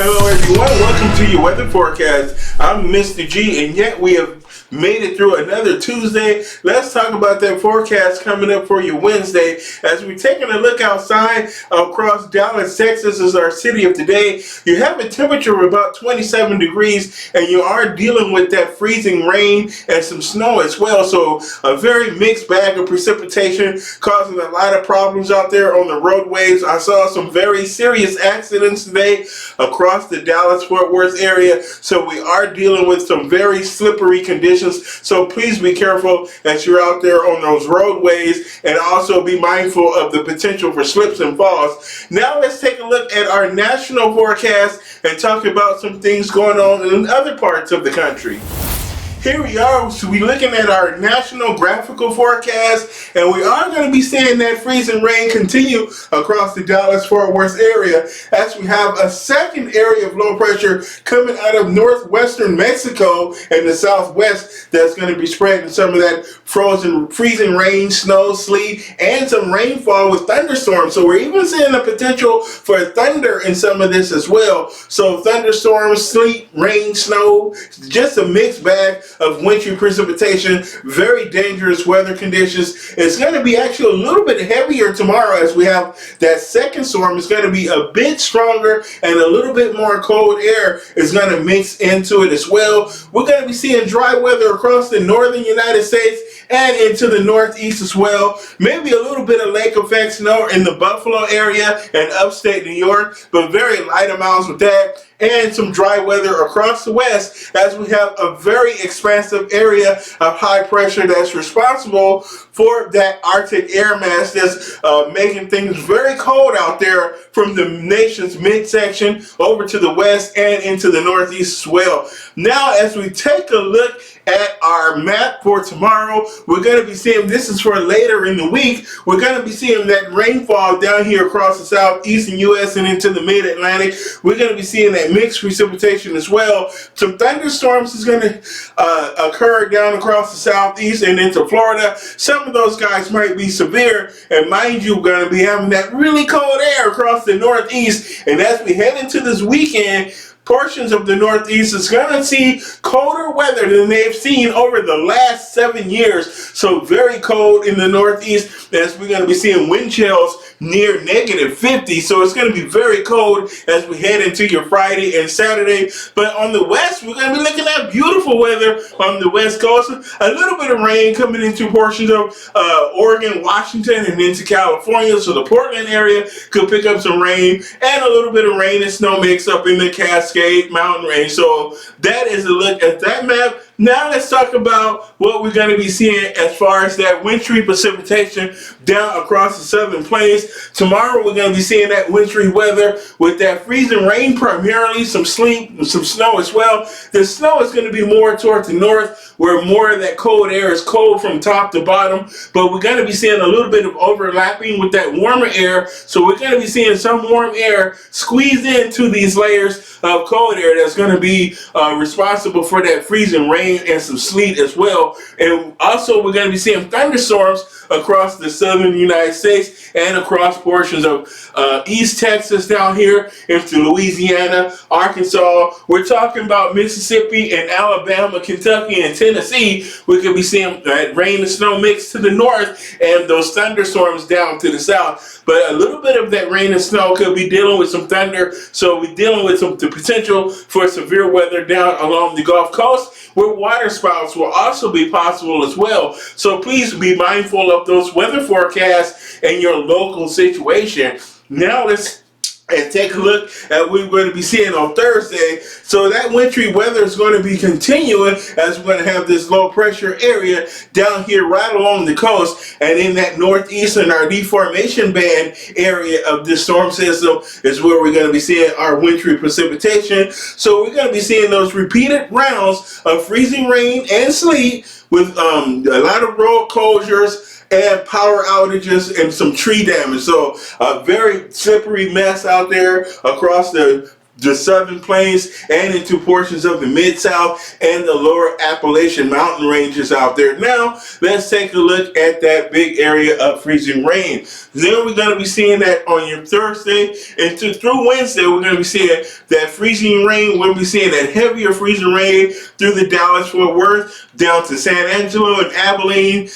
Hello everyone, welcome to your weather forecast. I'm Mr. G, and yet we have made it through another Tuesday. Let's talk about that forecast coming up for your Wednesday. As we're taking a look outside across Dallas, Texas is our city of today. You have a temperature of about 27 degrees, and you are dealing with that freezing rain and some snow as well. So a very mixed bag of precipitation causing a lot of problems out there on the roadways. I saw some very serious accidents today across the Dallas-Fort Worth area. So we are dealing with some very slippery conditions. So please be careful as you're out there on those roadways, and also be mindful of the potential for slips and falls. Now let's take a look at our national forecast and talk about some things going on in other parts of the country. Here we are, so we're looking at our national graphical forecast, and we are going to be seeing that freezing rain continue across the Dallas-Fort Worth area, as we have a second area of low pressure coming out of northwestern Mexico and the southwest that's going to be spreading some of that freezing rain, snow, sleet, and some rainfall with thunderstorms. So we're even seeing the potential for thunder in some of this as well. So thunderstorms, sleet, rain, snow, just a mixed bag of wintry precipitation, very dangerous weather conditions. It's going to be actually a little bit heavier tomorrow, as we have that second storm. It's going to be a bit stronger, and a little bit more cold air is going to mix into it as well. We're going to be seeing dry weather across the northern United States and into the northeast as well. Maybe a little bit of lake effect snow in the Buffalo area and upstate New York, but very light amounts with that. And some dry weather across the west, as we have a very expansive area of high pressure that's responsible for that Arctic air mass that's making things very cold out there from the nation's midsection over to the west and into the northeast as well. Now, as we take a look at our map for tomorrow, we're going to be seeing, this is for later in the week, we're going to be seeing that rainfall down here across the southeastern U.S. and into the mid-Atlantic. We're going to be seeing that mixed precipitation as well. Some thunderstorms is going to occur down across the southeast and into Florida. Some of those guys might be severe, and mind you, we're going to be having that really cold air across the northeast. And as we head into this weekend, portions of the northeast is going to see colder weather than they've seen over the last 7 years. So very cold in the northeast, as we're going to be seeing wind chills near -50. So it's going to be very cold as we head into your Friday and Saturday. But on the west, we're going to be looking at beautiful weather on the west coast. A little bit of rain coming into portions of Oregon, Washington, and into California. So the Portland area could pick up some rain, and a little bit of rain and snow mix up in the Cascade Mountain range. So that is a look at that map. Now let's talk about what we're going to be seeing as far as that wintry precipitation down across the southern plains. Tomorrow we're going to be seeing that wintry weather with that freezing rain primarily, some sleet, and some snow as well. The snow is going to be more towards the north, where more of that cold air is cold from top to bottom. But we're going to be seeing a little bit of overlapping with that warmer air. So we're going to be seeing some warm air squeezed into these layers of cold air that's going to be responsible for that freezing rain and some sleet as well. And also we're going to be seeing thunderstorms across the southern United States and across portions of East Texas down here into Louisiana, Arkansas. We're talking about Mississippi and Alabama, Kentucky, and Tennessee. We could be seeing that rain and snow mix to the north and those thunderstorms down to the south. But a little bit of that rain and snow could be dealing with some thunder. So we're dealing with the potential for severe weather down along the Gulf Coast, where water spouts will also be possible as well. So please be mindful of those weather forecasts and your local situation. Now let's take a look at what we're going to be seeing on Thursday. So that wintry weather is going to be continuing, as we're going to have this low pressure area down here right along the coast, and in that northeastern, our deformation band area of this storm system is where we're going to be seeing our wintry precipitation. So we're going to be seeing those repeated rounds of freezing rain and sleet with a lot of road closures and power outages and some tree damage. So a very slippery mess out there across the the southern plains and into portions of the mid-south and the lower Appalachian mountain ranges out there. Now, let's take a look at that big area of freezing rain. Then we're going to be seeing that on your Thursday and through Wednesday, we're going to be seeing that freezing rain. We're going to be seeing that heavier freezing rain through the Dallas-Fort Worth, down to San Angelo and Abilene.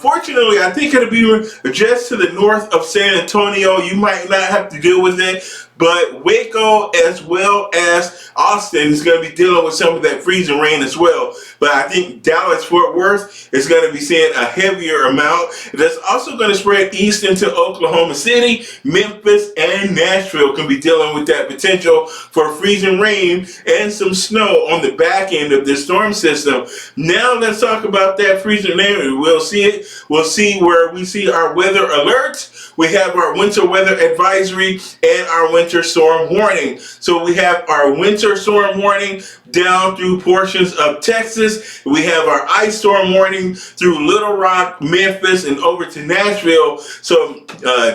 Fortunately, I think it'll be just to the north of San Antonio. You might not have to deal with it, but Waco as well as Austin is going to be dealing with some of that freezing rain as well. But I think Dallas-Fort Worth is going to be seeing a heavier amount. That's also going to spread east into Oklahoma City, Memphis, and Nashville can be dealing with that potential for freezing rain and some snow on the back end of this storm system. Now let's talk about that freezing rain. We'll see it. We'll see where we see our weather alerts. We have our winter weather advisory and our winter storm warning. So we have our winter storm warning down through portions of Texas. We have our ice storm warning through Little Rock, Memphis, and over to Nashville. So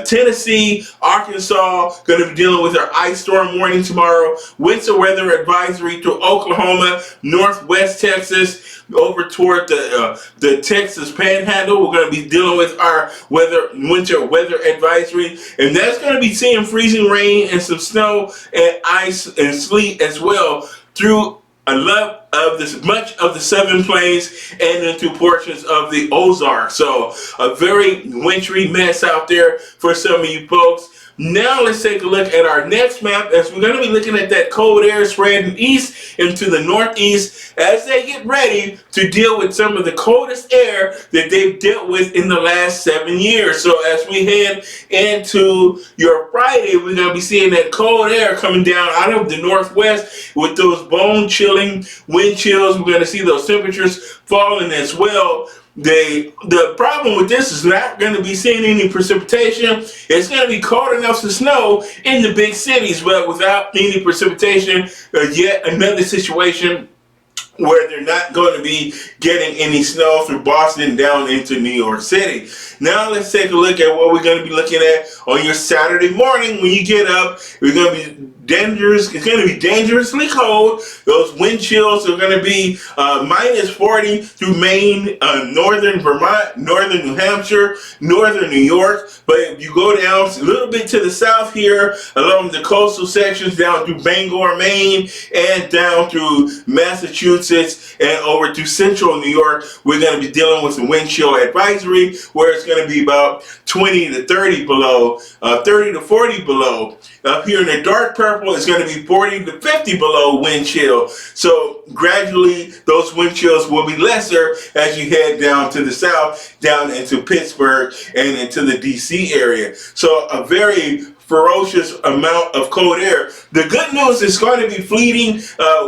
Tennessee, Arkansas, going to be dealing with our ice storm warning tomorrow. Winter weather advisory through Oklahoma, Northwest Texas, over toward the Texas Panhandle. We're going to be dealing with our winter weather advisory, and that's going to be seeing freezing rain and some snow and ice and sleet as well through a lot of much of the southern plains and into portions of the Ozarks. So a very wintry mess out there for some of you folks. Now let's take a look at our next map as we're going to be looking at that cold air spreading east into the northeast as they get ready to deal with some of the coldest air that they've dealt with in the last 7 years. So as we head into your Friday, we're going to be seeing that cold air coming down out of the northwest with those bone-chilling wind chills. We're going to see those temperatures falling as well. The problem with this is not going to be seeing any precipitation. It's going to be cold enough to snow in the big cities, but without any precipitation. Yet another situation where they're not going to be getting any snow through Boston down into New York City. Now let's take a look at what we're going to be looking at on your Saturday morning. When you get up, we're going to be dangerous. It's going to be dangerously cold. Those wind chills are going to be minus 40 through Maine, northern Vermont, northern New Hampshire, northern New York. But if you go down a little bit to the south here, along the coastal sections, down through Bangor, Maine, and down through Massachusetts and over to central New York, we're going to be dealing with some wind chill advisory where it's going to be about 20 to 30 below, 30 to 40 below. Up here in the dark purple, it's going to be 40 to 50 below wind chill. So gradually, those wind chills will be lesser as you head down to the south, down into Pittsburgh and into the DC area. So a very ferocious amount of cold air. The good news is going to be fleeting,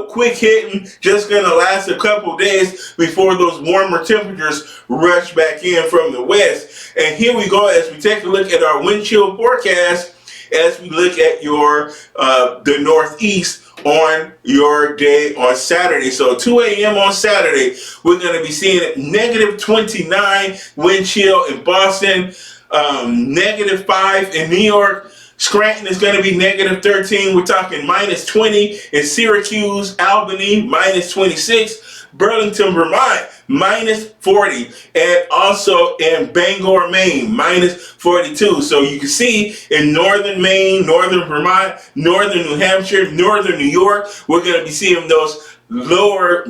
quick hitting, just going to last a couple days before those warmer temperatures rush back in from the west. And here we go as we take a look at our wind chill forecast as we look at your the northeast on your day on Saturday. So 2 a.m. on Saturday, we're going to be seeing negative 29 wind chill in Boston, negative 5 in New York. Scranton is going to be negative 13. We're talking minus 20 in Syracuse, Albany, minus 26. Burlington, Vermont, minus 40, and also in Bangor, Maine, minus 42. So you can see in northern Maine, northern Vermont, northern New Hampshire, northern New York, we're going to be seeing those lower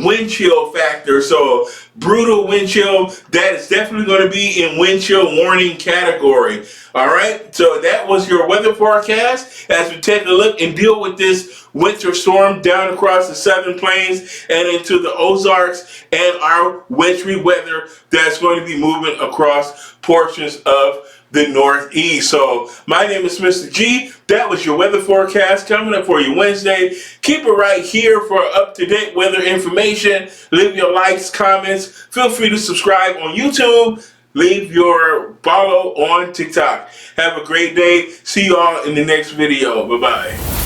wind chill factors. So brutal wind chill, that is definitely going to be in wind chill warning category. All right, so that was your weather forecast as we take a look and deal with this winter storm down across the southern plains and into the Ozarks and our wintry weather that's going to be moving across portions of the northeast. So my name is Mr. G. That was your weather forecast coming up for you Wednesday. Keep it right here for up-to-date weather information. Leave your likes, comments. Feel free to subscribe on YouTube. Leave your follow on TikTok. Have a great day. See you all in the next video. Bye-bye.